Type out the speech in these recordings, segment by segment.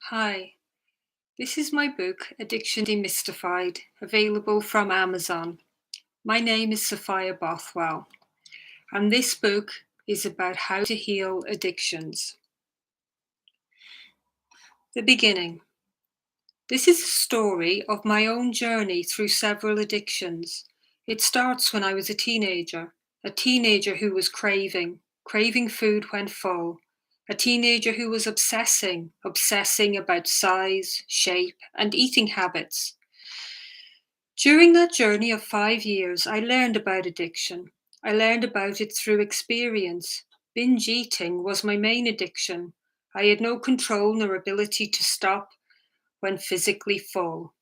Hi, this is my book, Addiction Demystified, available from Amazon. My name is Sophia Bothwell, and this book is about how to heal addictions. The beginning. This is a story of my own journey through several addictions. It starts when I was a teenager who was craving food when full, a teenager who was obsessing about size, shape, and eating habits. During that journey of 5 years, I learned about addiction. I learned about it through experience. Binge eating was my main addiction. I had no control nor ability to stop when physically full.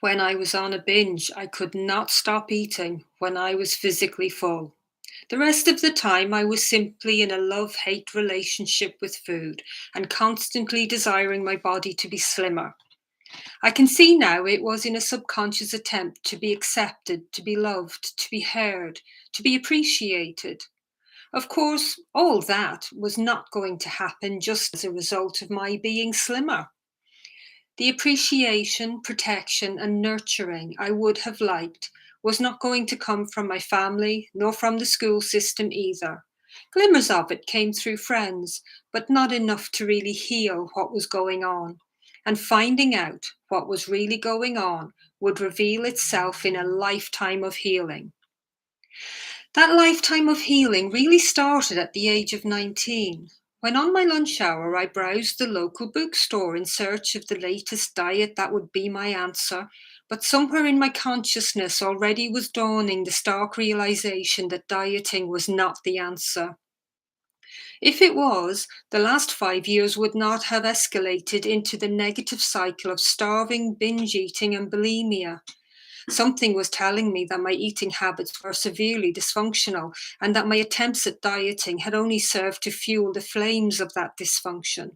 When I was on a binge, I could not stop eating when I was physically full. The rest of the time, I was simply in a love hate relationship with food and constantly desiring my body to be slimmer. I can see now it was in a subconscious attempt to be accepted, to be loved, to be heard, to be appreciated. Of course, all that was not going to happen just as a result of my being slimmer. The appreciation, protection, and nurturing I would have liked was not going to come from my family, nor from the school system either. Glimmers of it came through friends, but not enough to really heal what was going on. And finding out what was really going on would reveal itself in a lifetime of healing. That lifetime of healing really started at the age of 19. When on my lunch hour, I browsed the local bookstore in search of the latest diet that would be my answer, but somewhere in my consciousness already was dawning the stark realization that dieting was not the answer. If it was, the last 5 years would not have escalated into the negative cycle of starving, binge eating, and bulimia. Something was telling me that my eating habits were severely dysfunctional and that my attempts at dieting had only served to fuel the flames of that dysfunction.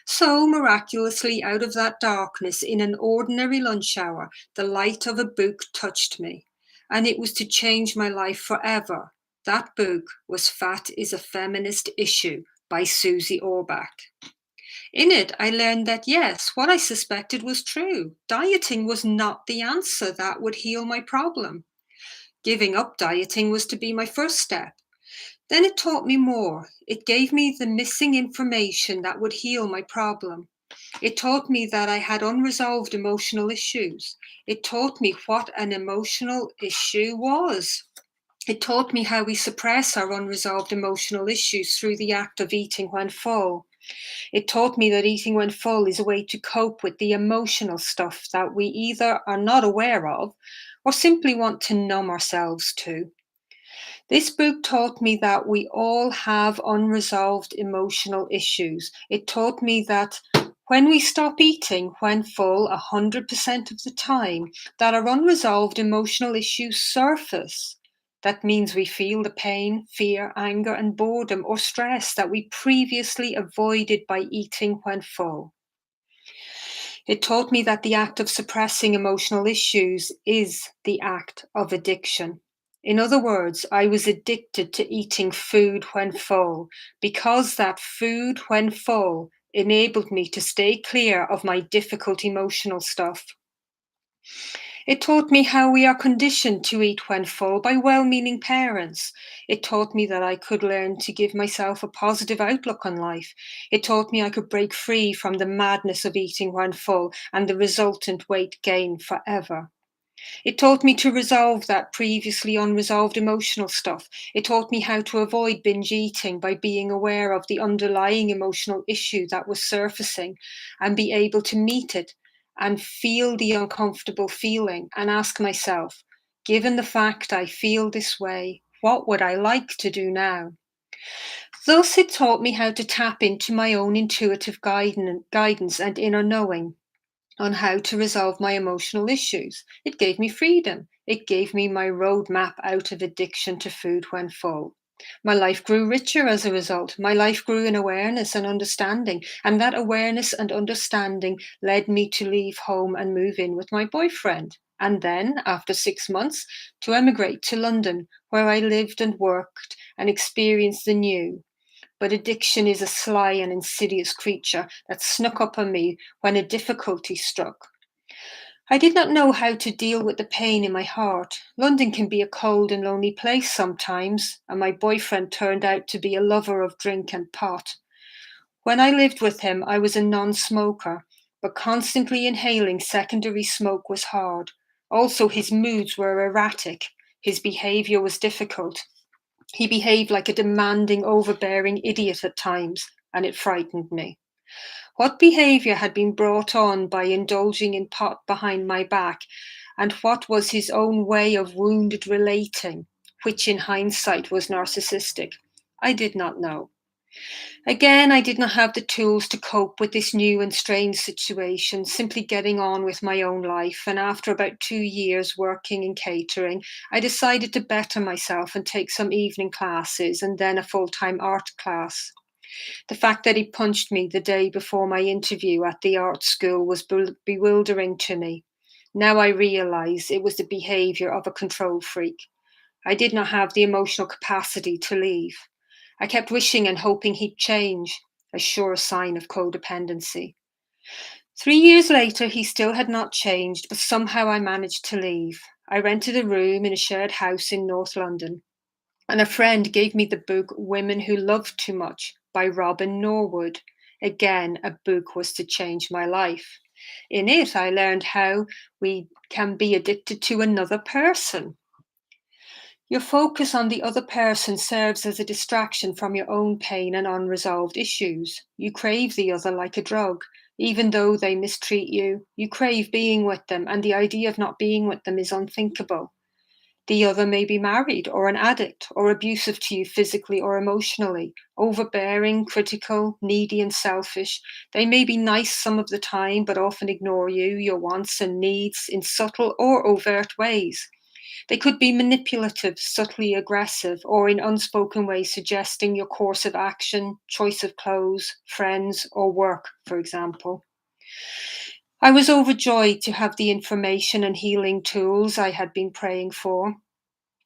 So, miraculously, out of that darkness, in an ordinary lunch hour, the light of a book touched me, and it was to change my life forever. That book was Fat is a Feminist Issue by Susie Orbach. In it, I learned that yes, what I suspected was true. Dieting was not the answer that would heal my problem. Giving up dieting was to be my first step. Then it taught me more. It gave me the missing information that would heal my problem. It taught me that I had unresolved emotional issues. It taught me what an emotional issue was. It taught me how we suppress our unresolved emotional issues through the act of eating when full. It taught me that eating when full is a way to cope with the emotional stuff that we either are not aware of or simply want to numb ourselves to. This book taught me that we all have unresolved emotional issues. It taught me that when we stop eating when full 100% of the time, that our unresolved emotional issues surface. That means we feel the pain, fear, anger, and boredom or stress that we previously avoided by eating when full. It taught me that the act of suppressing emotional issues is the act of addiction. In other words, I was addicted to eating food when full because that food when full enabled me to stay clear of my difficult emotional stuff. It taught me how we are conditioned to eat when full by well meaning parents. It taught me that I could learn to give myself a positive outlook on life. It taught me I could break free from the madness of eating when full and the resultant weight gain forever. It taught me to resolve that previously unresolved emotional stuff. It taught me how to avoid binge eating by being aware of the underlying emotional issue that was surfacing and be able to meet it and feel the uncomfortable feeling and ask myself, given the fact I feel this way, what would I like to do now? Thus, it taught me how to tap into my own intuitive guidance and inner knowing on how to resolve my emotional issues. It gave me freedom. It gave me my roadmap out of addiction to food when full. My life grew richer as a result. My life grew in awareness and understanding. And that awareness and understanding led me to leave home and move in with my boyfriend. And then, after 6 months, to emigrate to London, where I lived and worked and experienced the new. but addiction is a sly and insidious creature that snuck up on me when a difficulty struck. I did not know how to deal with the pain in my heart. London can be a cold and lonely place sometimes, and my boyfriend turned out to be a lover of drink and pot. When I lived with him, I was a non smoker, but constantly inhaling secondary smoke was hard. Also, his moods were erratic. His behavior was difficult. He behaved like a demanding, overbearing idiot at times, and it frightened me. What behavior had been brought on by indulging in pot behind my back, and what was his own way of wounded relating, which in hindsight was narcissistic? I did not know. Again, I did not have the tools to cope with this new and strange situation, simply getting on with my own life. And after about 2 years working in catering, I decided to better myself and take some evening classes and then a full time art class. The fact that he punched me the day before my interview at the art school was bewildering to me. Now I realize it was the behavior of a control freak. I did not have the emotional capacity to leave. I kept wishing and hoping he'd change, a sure sign of codependency. 3 years later, he still had not changed, but somehow I managed to leave. I rented a room in a shared house in North London, and a friend gave me the book Women Who Love Too Much by Robin Norwood. Again, a book was to change my life. In it, I learned how we can be addicted to another person. Your focus on the other person serves as a distraction from your own pain and unresolved issues. You crave the other like a drug. Even though they mistreat you, you crave being with them, and the idea of not being with them is unthinkable. The other may be married or an addict or abusive to you physically or emotionally, overbearing, critical, needy, and selfish. They may be nice some of the time, but often ignore you, your wants and needs in subtle or overt ways. They could be manipulative, subtly aggressive, or in unspoken ways suggesting your course of action, choice of clothes, friends, or work, for example. I was overjoyed to have the information and healing tools I had been praying for.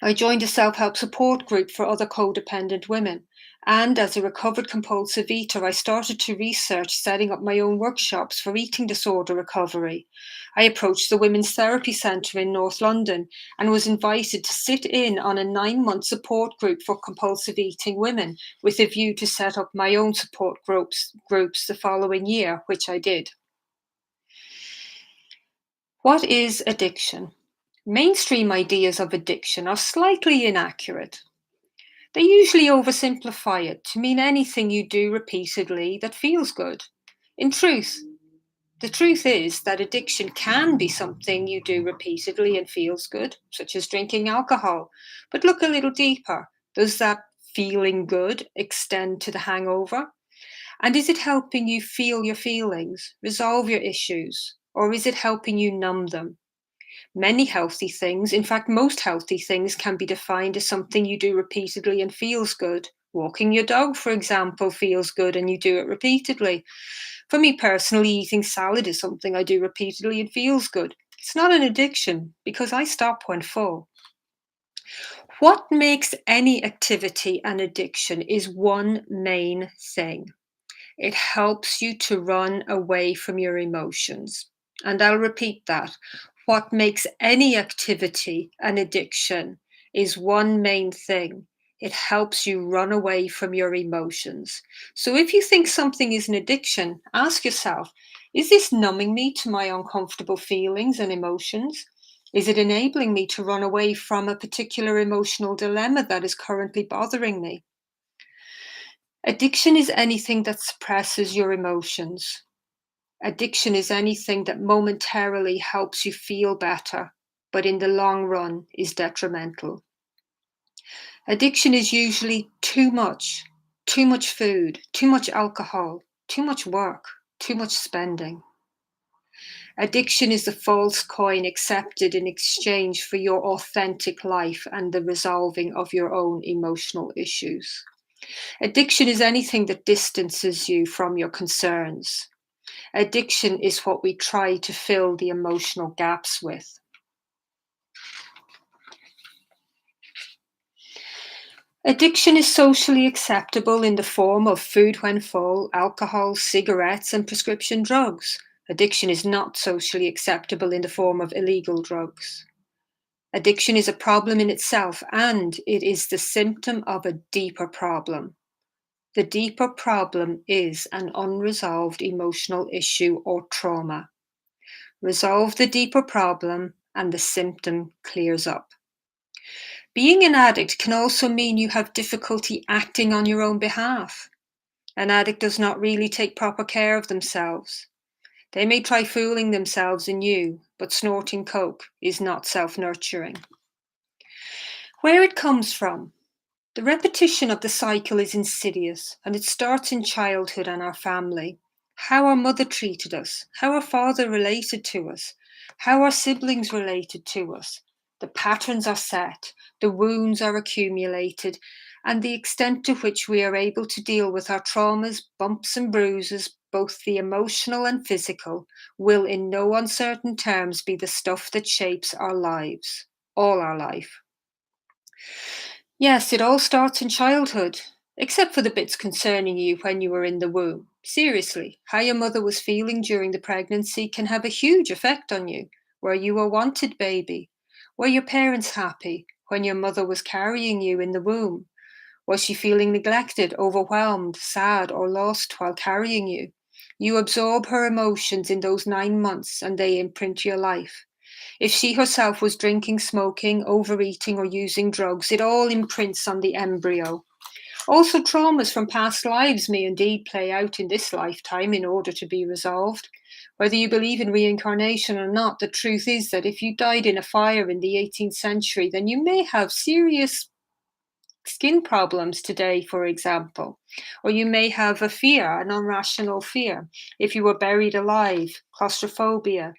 I joined a self help support group for other codependent women. And as a recovered compulsive eater, I started to research setting up my own workshops for eating disorder recovery. I approached the Women's Therapy Centre in North London and was invited to sit in on a 9 month support group for compulsive eating women with a view to set up my own support groups the following year, which I did. What is addiction? Mainstream ideas of addiction are slightly inaccurate. They usually oversimplify it to mean anything you do repeatedly that feels good. In truth, the truth is that addiction can be something you do repeatedly and feels good, such as drinking alcohol. But look a little deeper. Does that feeling good extend to the hangover? And is it helping you feel your feelings, resolve your issues, or is it helping you numb them? Many healthy things, in fact, most healthy things, can be defined as something you do repeatedly and feels good. Walking your dog, for example, feels good and you do it repeatedly. For me personally, eating salad is something I do repeatedly and feels good. It's not an addiction because I stop when full. What makes any activity an addiction is one main thing: it helps you to run away from your emotions. And I'll repeat that. What makes any activity an addiction is one main thing: it helps you run away from your emotions. So if you think something is an addiction, ask yourself, is this numbing me to my uncomfortable feelings and emotions? Is it enabling me to run away from a particular emotional dilemma that is currently bothering me? Addiction is anything that suppresses your emotions. Addiction is anything that momentarily helps you feel better, but in the long run is detrimental. Addiction is usually too much food, too much alcohol, too much work, too much spending. Addiction is the false coin accepted in exchange for your authentic life and the resolving of your own emotional issues. Addiction is anything that distances you from your concerns. Addiction is what we try to fill the emotional gaps with. Addiction is socially acceptable in the form of food when full, alcohol, cigarettes, and prescription drugs. Addiction is not socially acceptable in the form of illegal drugs. Addiction is a problem in itself, and it is the symptom of a deeper problem. The deeper problem is an unresolved emotional issue or trauma. Resolve the deeper problem, and the symptom clears up. Being an addict can also mean you have difficulty acting on your own behalf. An addict does not really take proper care of themselves. They may try fooling themselves and you, but snorting coke is not self-nurturing. Where it comes from. The repetition of the cycle is insidious, and it starts in childhood and our family. How our mother treated us, how our father related to us, how our siblings related to us. The patterns are set, the wounds are accumulated, and the extent to which we are able to deal with our traumas, bumps, and bruises, both the emotional and physical, will in no uncertain terms be the stuff that shapes our lives, all our life. Yes, it all starts in childhood, except for the bits concerning you when you were in the womb. Seriously, how your mother was feeling during the pregnancy can have a huge effect on you. Were you a wanted baby? Were your parents happy when your mother was carrying you in the womb? Was she feeling neglected, overwhelmed, sad, or lost while carrying you? You absorb her emotions in those 9 months and they imprint your life. If she herself was drinking, smoking, overeating, or using drugs, it all imprints on the embryo. Also, traumas from past lives may indeed play out in this lifetime in order to be resolved. Whether you believe in reincarnation or not, the truth is that if you died in a fire in the 18th century, then you may have serious skin problems today, for example. Or you may have a fear, an irrational fear, if you were buried alive, claustrophobia.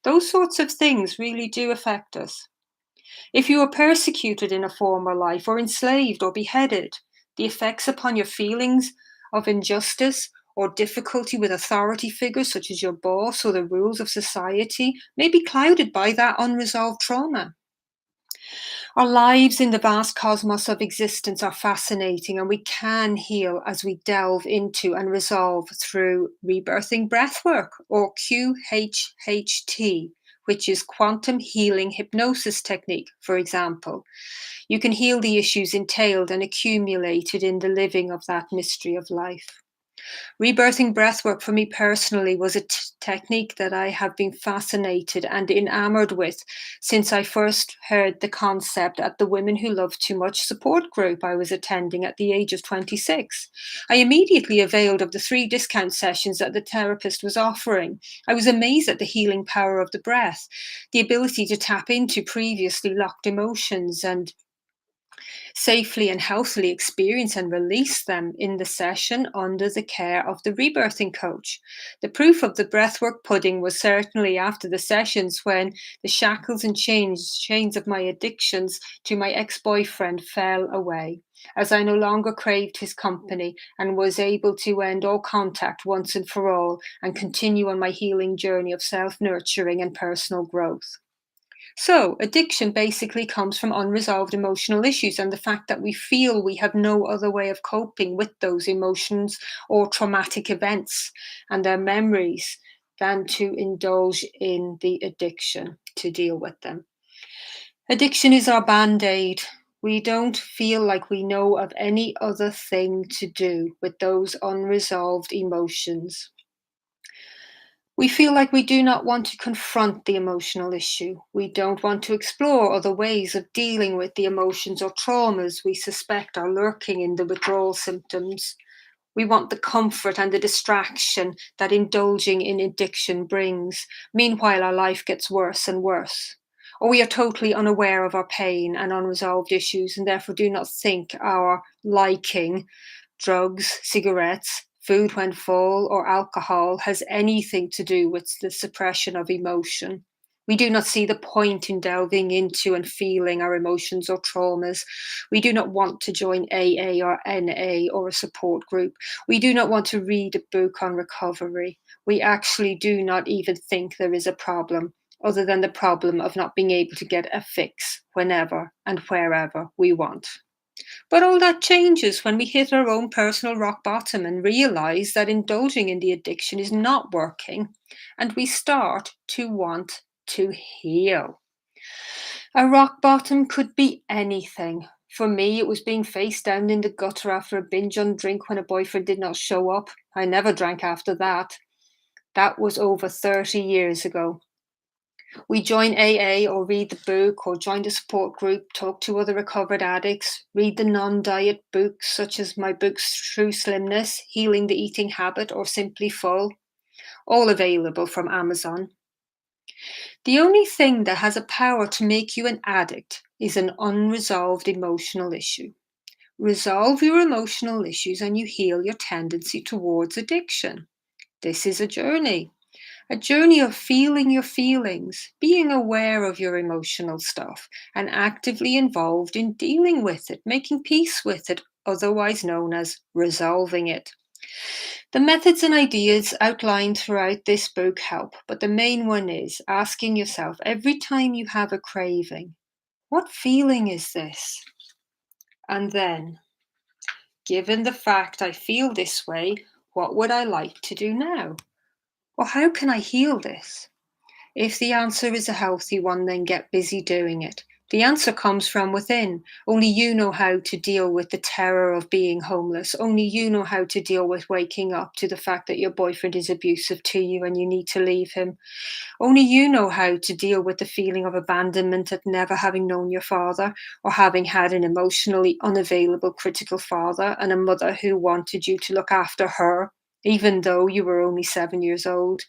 Those sorts of things really do affect us. If you were persecuted in a former life, or enslaved, or beheaded, the effects upon your feelings of injustice or difficulty with authority figures such as your boss or the rules of society may be clouded by that unresolved trauma. Our lives in the vast cosmos of existence are fascinating, and we can heal as we delve into and resolve through rebirthing breathwork, or QHHT, which is quantum healing hypnosis technique, for example. You can heal the issues entailed and accumulated in the living of that mystery of life. Rebirthing breathwork for me personally was a technique that I have been fascinated and enamored with since I first heard the concept at the Women Who Love Too Much support group I was attending at the age of 26. I immediately availed of the 3 discount sessions that the therapist was offering. I was amazed at the healing power of the breath, the ability to tap into previously locked emotions and safely and healthily experience and release them in the session under the care of the rebirthing coach. The proof of the breathwork pudding was certainly after the sessions when the shackles and chains of my addictions to my ex-boyfriend fell away, as I no longer craved his company and was able to end all contact once and for all and continue on my healing journey of self-nurturing and personal growth. So, addiction basically comes from unresolved emotional issues and the fact that we feel we have no other way of coping with those emotions or traumatic events and their memories than to indulge in the addiction to deal with them. Addiction is our band aid. We don't feel like we know of any other thing to do with those unresolved emotions. We feel like we do not want to confront the emotional issue. We don't want to explore other ways of dealing with the emotions or traumas we suspect are lurking in the withdrawal symptoms. We want the comfort and the distraction that indulging in addiction brings. Meanwhile, our life gets worse and worse. Or we are totally unaware of our pain and unresolved issues and therefore do not think our liking drugs, cigarettes, food when full, or alcohol has anything to do with the suppression of emotion. We do not see the point in delving into and feeling our emotions or traumas. We do not want to join AA or NA or a support group. We do not want to read a book on recovery. We actually do not even think there is a problem, other than the problem of not being able to get a fix whenever and wherever we want. But all that changes when we hit our own personal rock bottom and realize that indulging in the addiction is not working, and we start to want to heal. A rock bottom could be anything. For me, it was being face down in the gutter after a binge on drink when a boyfriend did not show up. I never drank after that. That was over 30 years ago. We join AA or read the book or join the support group, talk to other recovered addicts, read the non diet books such as my books True Slimness, Healing the Eating Habit, or Simply Full, all available from Amazon. The only thing that has a power to make you an addict is an unresolved emotional issue. Resolve your emotional issues and you heal your tendency towards addiction. This is a journey of feeling your feelings, being aware of your emotional stuff, and actively involved in dealing with it, making peace with it, otherwise known as resolving it. The methods and ideas outlined throughout this book help, but the main one is asking yourself every time you have a craving, what feeling is this? And then, given the fact I feel this way, what would I like to do now? Or how can I heal this? If the answer is a healthy one, then get busy doing it. The answer comes from within. Only you know how to deal with the terror of being homeless. Only you know how to deal with waking up to the fact that your boyfriend is abusive to you and you need to leave him. Only you know how to deal with the feeling of abandonment at never having known your father or having had an emotionally unavailable critical father and a mother who wanted you to look after her, even though you were only 7 years old.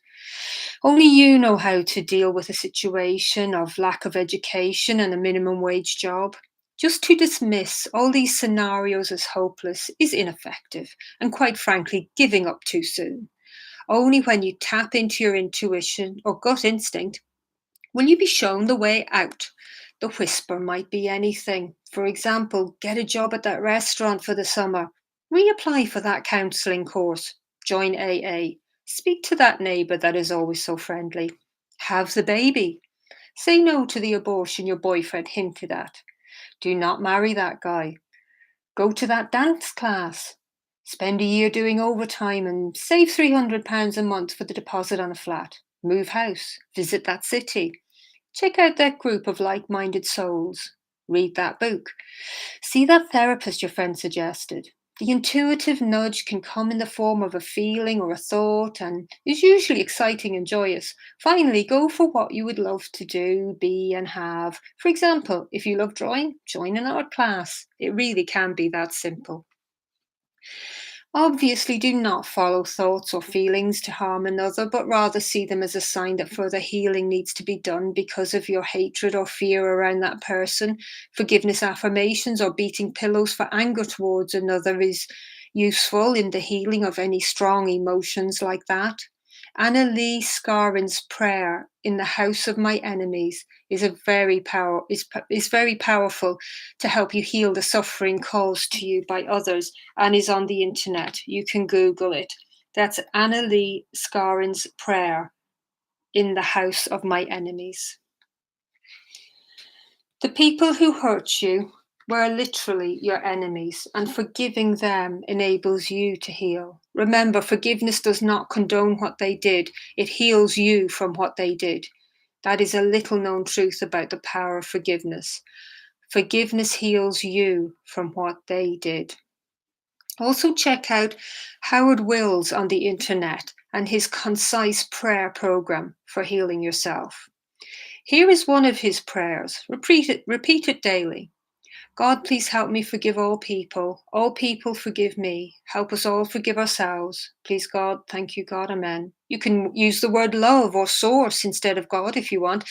Only you know how to deal with a situation of lack of education and a minimum wage job. Just to dismiss all these scenarios as hopeless is ineffective and, quite frankly, giving up too soon. Only when you tap into your intuition or gut instinct will you be shown the way out. The whisper might be anything. For example, get a job at that restaurant for the summer. Reapply for that counselling course. Join AA. Speak to that neighbour that is always so friendly. Have the baby. Say no to the abortion your boyfriend hinted at. Do not marry that guy. Go to that dance class. Spend a year doing overtime and save £300 a month for the deposit on a flat. Move house. Visit that city. Check out that group of like minded souls. Read that book. See that therapist your friend suggested. The intuitive nudge can come in the form of a feeling or a thought and is usually exciting and joyous. Finally, go for what you would love to do, be, and have. For example, if you love drawing, join an art class. It really can be that simple. Obviously, do not follow thoughts or feelings to harm another, but rather see them as a sign that further healing needs to be done because of your hatred or fear around that person. Forgiveness affirmations or beating pillows for anger towards another is useful in the healing of any strong emotions like that. Anna Lee Scarin's prayer in the house of my enemies is very powerful to help you heal the suffering caused to you by others and is on the internet. You can Google it. That's Anna Lee Scarin's prayer in the house of my enemies. The people who hurt you were literally your enemies, and forgiving them enables you to heal. Remember, forgiveness does not condone what they did, it heals you from what they did. That is a little known truth about the power of forgiveness. Forgiveness heals you from what they did. Also, check out Howard Wills on the internet and his concise prayer program for healing yourself. Here is one of his prayers. Repeat it daily. God, please help me forgive all people. All people forgive me. Help us all forgive ourselves. Please, God. Thank you, God. Amen. You can use the word love or source instead of God if you want.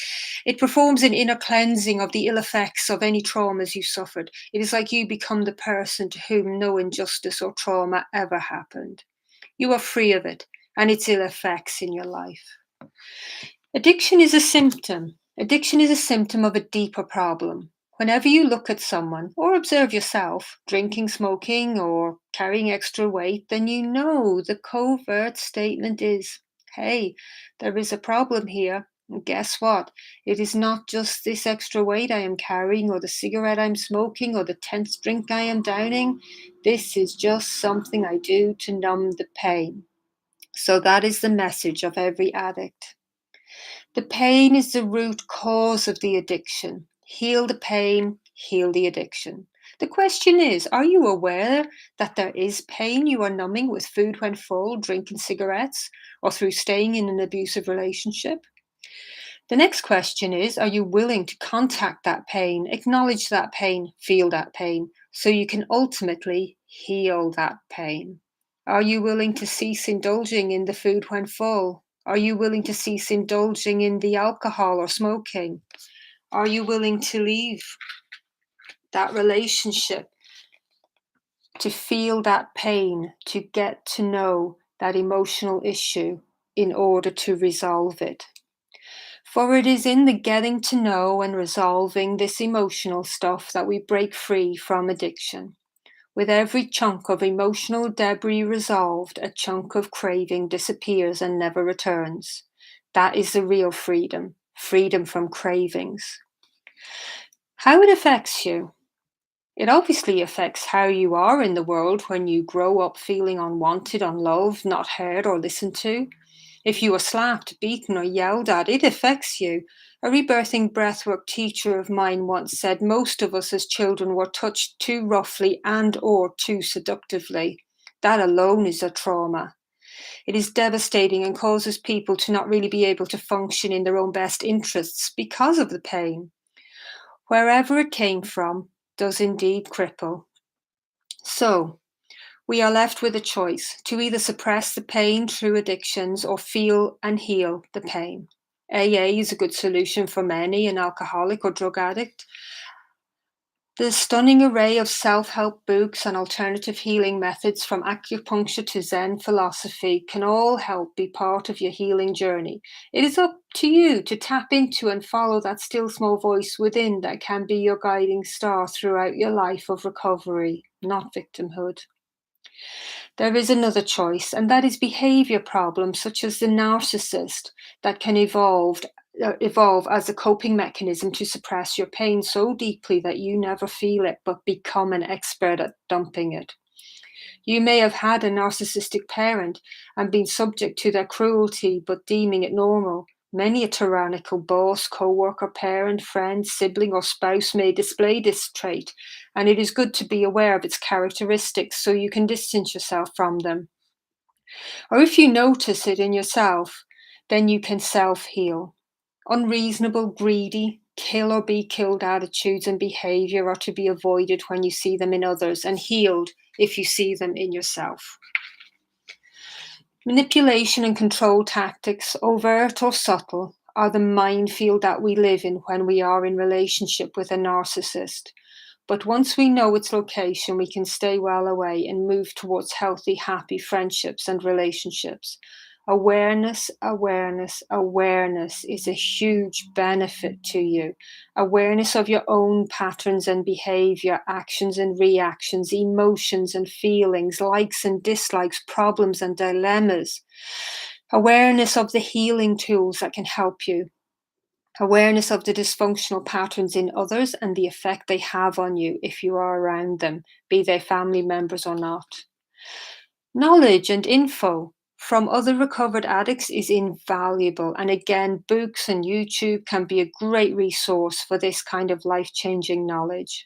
It performs an inner cleansing of the ill effects of any traumas you suffered. It is like you become the person to whom no injustice or trauma ever happened. You are free of it and its ill effects in your life. Addiction is a symptom. Addiction is a symptom of a deeper problem. Whenever you look at someone or observe yourself drinking, smoking, or carrying extra weight, then you know the covert statement is, hey, there is a problem here. And guess what? It is not just this extra weight I am carrying, or the cigarette I'm smoking, or the tense drink I am downing. This is just something I do to numb the pain. So that is the message of every addict. The pain is the root cause of the addiction. Heal the pain, heal the addiction. The question is, are you aware that there is pain you are numbing with food when full, drinking cigarettes, or through staying in an abusive relationship? The next question is, are you willing to contact that pain, acknowledge that pain, feel that pain, so you can ultimately heal that pain? Are you willing to cease indulging in the food when full? Are you willing to cease indulging in the alcohol or smoking? Are you willing to leave that relationship to feel that pain, to get to know that emotional issue in order to resolve it? For it is in the getting to know and resolving this emotional stuff that we break free from addiction. With every chunk of emotional debris resolved, a chunk of craving disappears and never returns. That is the real freedom, freedom from cravings. How it affects you. It obviously affects how you are in the world when you grow up feeling unwanted, unloved, not heard or listened to. If you are slapped, beaten, or yelled at, it affects you. A rebirthing breathwork teacher of mine once said most of us as children were touched too roughly and or too seductively. That alone is a trauma. It is devastating and causes people to not really be able to function in their own best interests because of the pain. Wherever it came from does indeed cripple. So, we are left with a choice to either suppress the pain through addictions or feel and heal the pain. AA is a good solution for many, an alcoholic or drug addict. The stunning array of self help books and alternative healing methods from acupuncture to Zen philosophy can all help be part of your healing journey. It is up to you to tap into and follow that still small voice within that can be your guiding star throughout your life of recovery, not victimhood. There is another choice, and that is behavior problems such as the narcissist that can evolve as a coping mechanism to suppress your pain so deeply that you never feel it but become an expert at dumping it. You may have had a narcissistic parent and been subject to their cruelty but deeming it normal. Many a tyrannical boss, co-worker, parent, friend, sibling, or spouse may display this trait, and it is good to be aware of its characteristics so you can distance yourself from them. Or if you notice it in yourself, then you can self-heal. Unreasonable, greedy, kill or be killed attitudes and behavior are to be avoided when you see them in others, and healed if you see them in yourself. Manipulation and control tactics, overt or subtle, are the minefield that we live in when we are in relationship with a narcissist. But once we know its location, we can stay well away and move towards healthy, happy friendships and relationships. Awareness, awareness, awareness is a huge benefit to you. Awareness of your own patterns and behavior, actions and reactions, emotions and feelings, likes and dislikes, problems and dilemmas. Awareness of the healing tools that can help you. Awareness of the dysfunctional patterns in others and the effect they have on you if you are around them, be they family members or not. Knowledge and info from other recovered addicts is invaluable. And again, books and YouTube can be a great resource for this kind of life changing knowledge.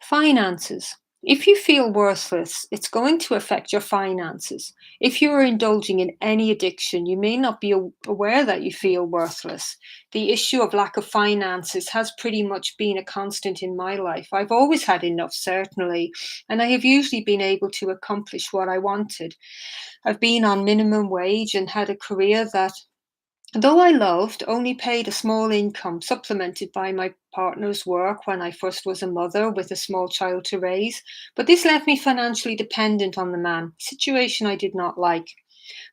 Finances. If you feel worthless, it's going to affect your finances. If you are indulging in any addiction, you may not be aware that you feel worthless. The issue of lack of finances has pretty much been a constant in my life. I've always had enough, certainly, and I have usually been able to accomplish what I wanted. I've been on minimum wage and had a career that, though I loved, only paid a small income, supplemented by my partner's work when I first was a mother with a small child to raise. But this left me financially dependent on the man, a situation I did not like.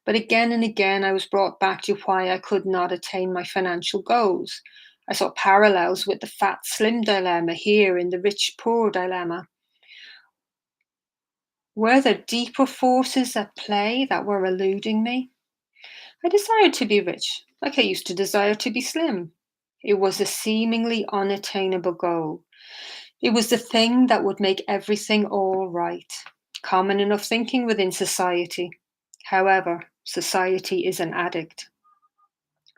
But again and again, I was brought back to why I could not attain my financial goals. I saw parallels with the fat slim dilemma here in the rich poor dilemma. Were there deeper forces at play that were eluding me? I desired to be rich, like I used to desire to be slim. It was a seemingly unattainable goal. It was the thing that would make everything all right. Common enough thinking within society. However, society is an addict.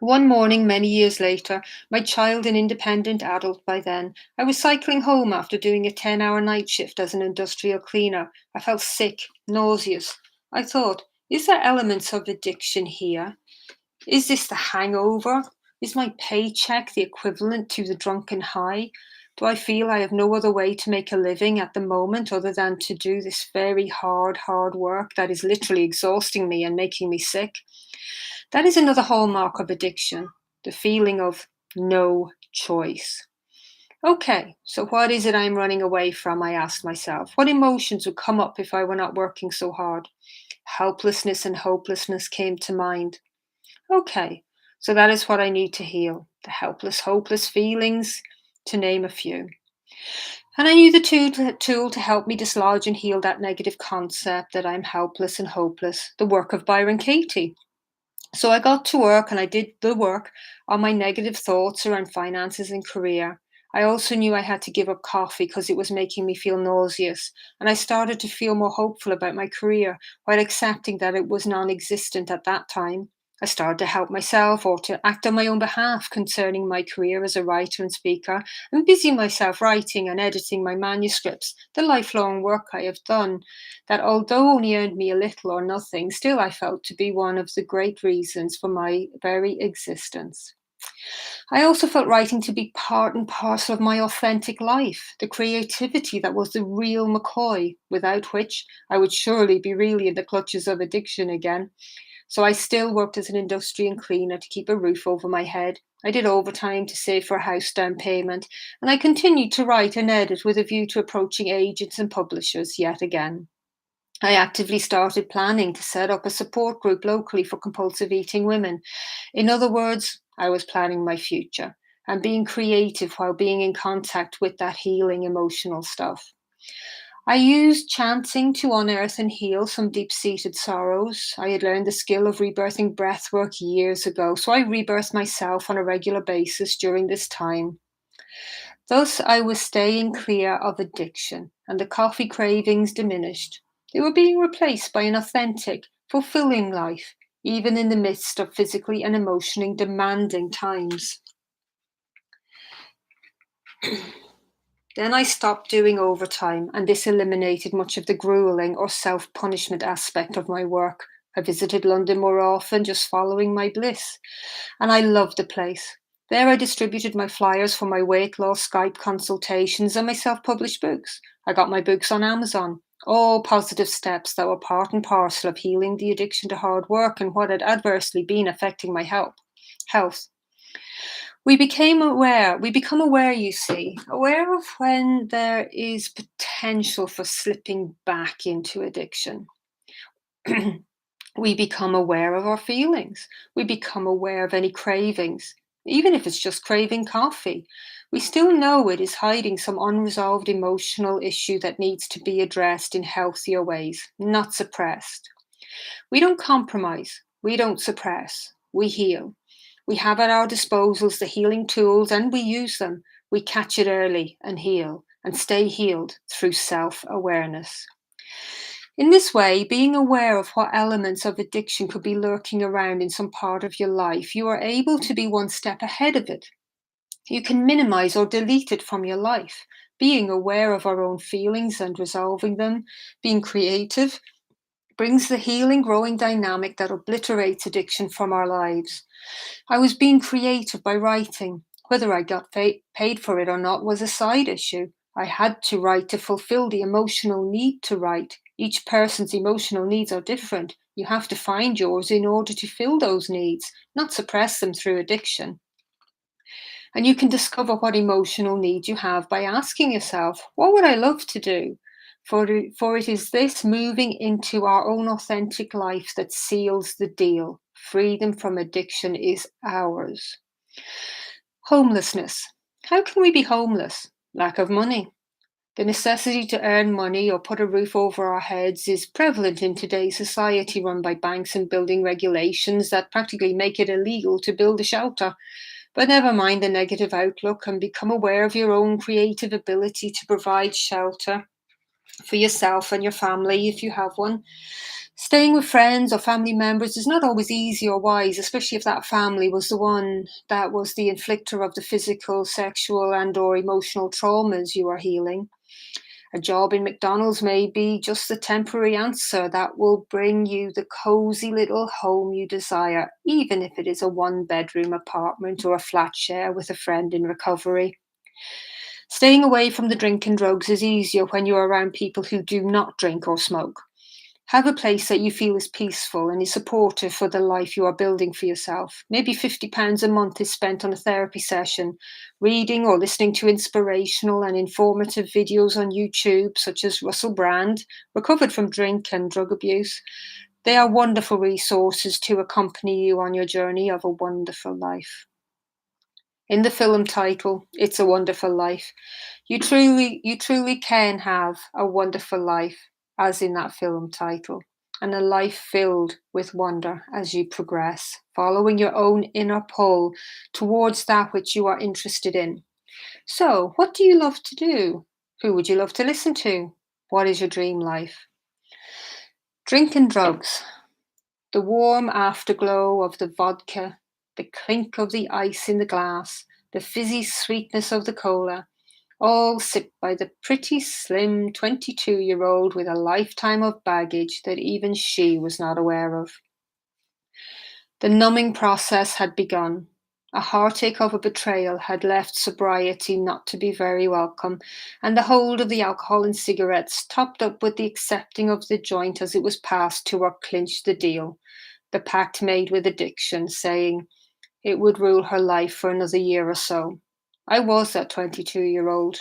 One morning, many years later, my child an independent adult by then, I was cycling home after doing a 10-hour night shift as an industrial cleaner. I felt sick, nauseous. I thought, is there elements of addiction here? Is this the hangover? Is my paycheck the equivalent to the drunken high? Do I feel I have no other way to make a living at the moment other than to do this very hard work that is literally exhausting me and making me sick? That is another hallmark of addiction, the feeling of no choice. Okay, so what is it I'm running away from? I asked myself. What emotions would come up if I were not working so hard? Helplessness and hopelessness came to mind. Okay, so that is what I need to heal the helpless, hopeless feelings, to name a few. And I knew the tool to help me dislodge and heal that negative concept that I'm helpless and hopeless, the work of Byron Katie. So I got to work and I did the work on my negative thoughts around finances and career. I also knew I had to give up coffee because it was making me feel nauseous, and I started to feel more hopeful about my career while accepting that it was non existent at that time. I started to help myself or to act on my own behalf concerning my career as a writer and speaker and busy myself writing and editing my manuscripts, the lifelong work I have done that although only earned me a little or nothing, still I felt to be one of the great reasons for my very existence. I also felt writing to be part and parcel of my authentic life, the creativity that was the real McCoy, without which I would surely be really in the clutches of addiction again. So I still worked as an industrial cleaner to keep a roof over my head. I did overtime to save for a house down payment, and I continued to write and edit with a view to approaching agents and publishers yet again. I actively started planning to set up a support group locally for compulsive eating women. In other words, I was planning my future and being creative while being in contact with that healing emotional stuff. I used chanting to unearth and heal some deep seated sorrows. I had learned the skill of rebirthing breathwork years ago, so I rebirthed myself on a regular basis during this time. Thus, I was staying clear of addiction, and the coffee cravings diminished. They were being replaced by an authentic, fulfilling life, even in the midst of physically and emotionally demanding times. Then I stopped doing overtime, and this eliminated much of the grueling or self punishment aspect of my work. I visited London more often, just following my bliss, and I loved the place. There, I distributed my flyers for my weight loss Skype consultations and my self published books. I got my books on Amazon. All positive steps that were part and parcel of healing the addiction to hard work and what had adversely been affecting my health. We become aware, you see, aware of when there is potential for slipping back into addiction. We become aware of our feelings. We become aware of any cravings, even if it's just craving coffee. We still know it is hiding some unresolved emotional issue that needs to be addressed in healthier ways, not suppressed. We don't compromise, we don't suppress, we heal. We have at our disposals the healing tools and we use them. We catch it early and heal and stay healed through self awareness. In this way, being aware of what elements of addiction could be lurking around in some part of your life, you are able to be one step ahead of it. You can minimize or delete it from your life. Being aware of our own feelings and resolving them, being creative, brings the healing, growing dynamic that obliterates addiction from our lives. I was being creative by writing. Whether I got paid for it or not was a side issue. I had to write to fulfill the emotional need to write. Each person's emotional needs are different. You have to find yours in order to fill those needs, not suppress them through addiction. And you can discover what emotional needs you have by asking yourself, what would I love to do? For it is this moving into our own authentic life that seals the deal. Freedom from addiction is ours. Homelessness. How can we be homeless? Lack of money. The necessity to earn money or put a roof over our heads is prevalent in today's society run by banks and building regulations that practically make it illegal to build a shelter. But never mind the negative outlook and become aware of your own creative ability to provide shelter for yourself and your family if you have one. Staying with friends or family members is not always easy or wise, especially if that family was the one that was the inflictor of the physical, sexual, and or emotional traumas you are healing. A job in McDonald's may be just the temporary answer that will bring you the cozy little home you desire, even if it is a one-bedroom apartment or a flat share with a friend in recovery. Staying away from the drink and drugs is easier when you're around people who do not drink or smoke. Have a place that you feel is peaceful and is supportive for the life you are building for yourself. Maybe £50 a month is spent on a therapy session, reading or listening to inspirational and informative videos on YouTube, such as Russell Brand, recovered from drink and drug abuse. They are wonderful resources to accompany you on your journey of a wonderful life. In the film title, It's a Wonderful Life, you truly can have a wonderful life, as in that film title, and a life filled with wonder as you progress, following your own inner pull towards that which you are interested in. So, what do you love to do? Who would you love to listen to? What is your dream life? Drink and drugs. The warm afterglow of the vodka, the clink of the ice in the glass, the fizzy sweetness of the cola, all sipped by the pretty, slim 22-year-old with a lifetime of baggage that even she was not aware of. The numbing process had begun. A heartache of a betrayal had left sobriety not to be very welcome, and the hold of the alcohol and cigarettes, topped up with the accepting of the joint as it was passed to her, clinched the deal. The pact made with addiction, saying it would rule her life for another year or so. I was that 22-year-old.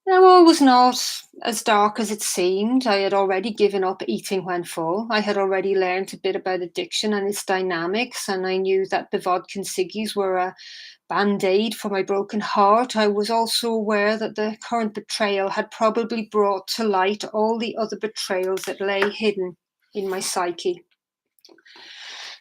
Now, all was not as dark as it seemed. I had already given up eating when full. I had already learned a bit about addiction and its dynamics, and I knew that the vodka and ciggies were a band-aid for my broken heart. I was also aware that the current betrayal had probably brought to light all the other betrayals that lay hidden in my psyche.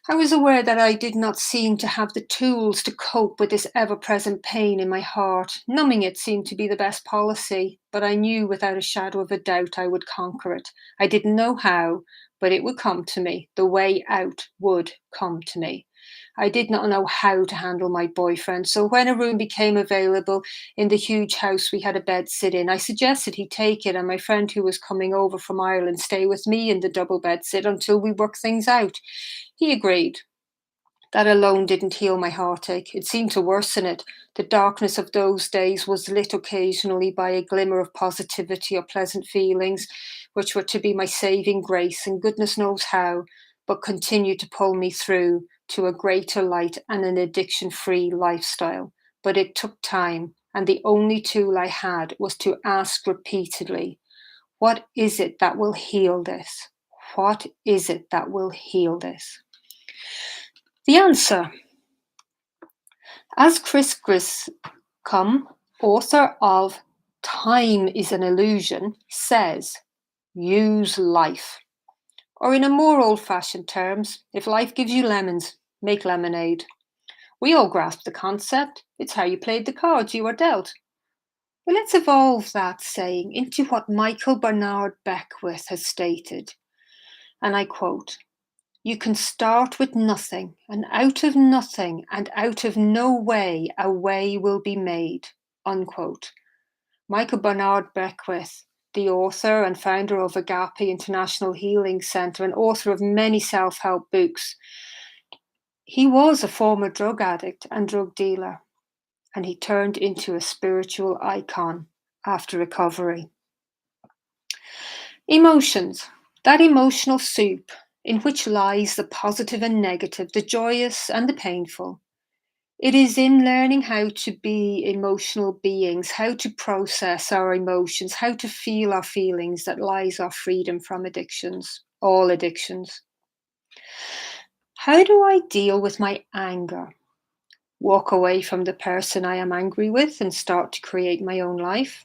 I was aware that I did not seem to have the tools to cope with this ever-present pain in my heart. Numbing it seemed to be the best policy, but I knew without a shadow of a doubt I would conquer it. I didn't know how, but it would come to me. The way out would come to me. I did not know how to handle my boyfriend, so when a room became available in the huge house we had a bed sit in, I suggested he take it and my friend who was coming over from Ireland stay with me in the double bed sit until we worked things out. He agreed. That alone didn't heal my heartache. It seemed to worsen it. The darkness of those days was lit occasionally by a glimmer of positivity or pleasant feelings, which were to be my saving grace, and goodness knows how, but continued to pull me through to a greater light and an addiction-free lifestyle. But it took time, and the only tool I had was to ask repeatedly, what is it that will heal this? What is it that will heal this? The answer. As Chris Griscom, author of Time is an Illusion, says, use life. Or in a more old-fashioned terms, if life gives you lemons, make lemonade. We all grasp the concept. It's how you played the cards you were dealt. Well, let's evolve that saying into what Michael Bernard Beckwith has stated. And I quote, you can start with nothing, and out of nothing and out of no way, a way will be made. Unquote. Michael Bernard Beckwith, the author and founder of Agape International Healing Center and author of many self-help books. He was a former drug addict and drug dealer, and he turned into a spiritual icon after recovery. Emotions. That emotional soup in which lies the positive and negative, the joyous and the painful. It is in learning how to be emotional beings, how to process our emotions, how to feel our feelings that lies our freedom from addictions, all addictions. How do I deal with my anger? Walk away from the person I am angry with and start to create my own life?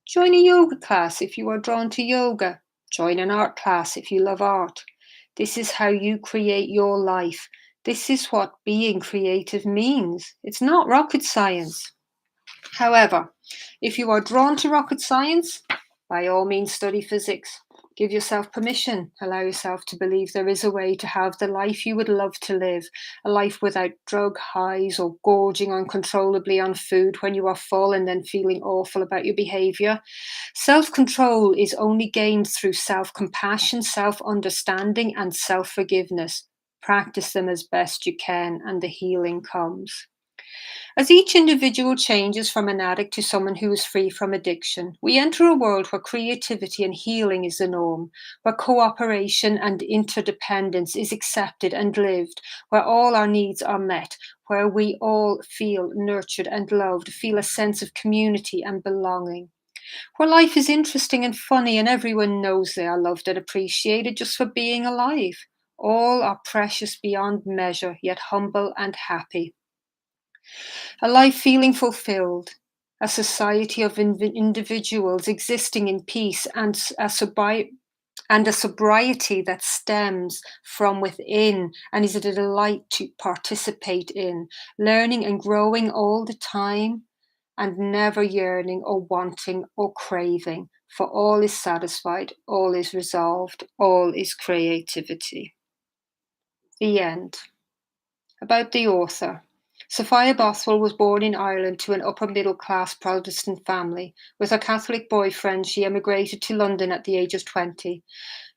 Join a yoga class if you are drawn to yoga. Join an art class if you love art. This is how you create your life. This is what being creative means. It's not rocket science. However, if you are drawn to rocket science, by all means study physics. Give yourself permission. Allow yourself to believe there is a way to have the life you would love to live, a life without drug highs or gorging uncontrollably on food when you are full and then feeling awful about your behavior. Self control is only gained through self compassion, self understanding, and self forgiveness. Practice them as best you can, and the healing comes. As each individual changes from an addict to someone who is free from addiction, we enter a world where creativity and healing is the norm, where cooperation and interdependence is accepted and lived, where all our needs are met, where we all feel nurtured and loved, feel a sense of community and belonging, where life is interesting and funny and everyone knows they are loved and appreciated just for being alive. All are precious beyond measure, yet humble and happy. A life feeling fulfilled, a society of individuals existing in peace and a sobriety that stems from within and is a delight to participate in, learning and growing all the time and never yearning or wanting or craving, for all is satisfied, all is resolved, all is creativity. The end. About the author. Sophia Bothwell was born in Ireland to an upper middle class Protestant family. With her Catholic boyfriend, she emigrated to London at the age of 20.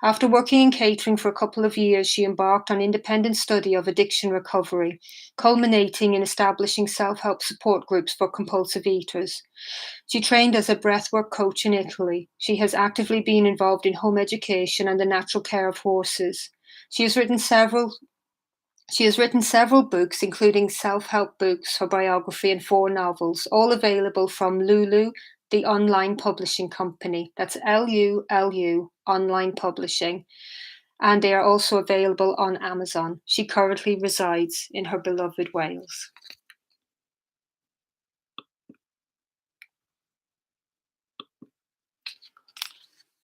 After working in catering for a couple of years, she embarked on independent study of addiction recovery, culminating in establishing self-help support groups for compulsive eaters. She trained as a breathwork coach in Italy. She has actively been involved in home education and the natural care of horses. She has written several books, including self-help books, her biography, and 4 novels, all available from Lulu, the online publishing company. That's LULU, online publishing. And they are also available on Amazon. She currently resides in her beloved Wales.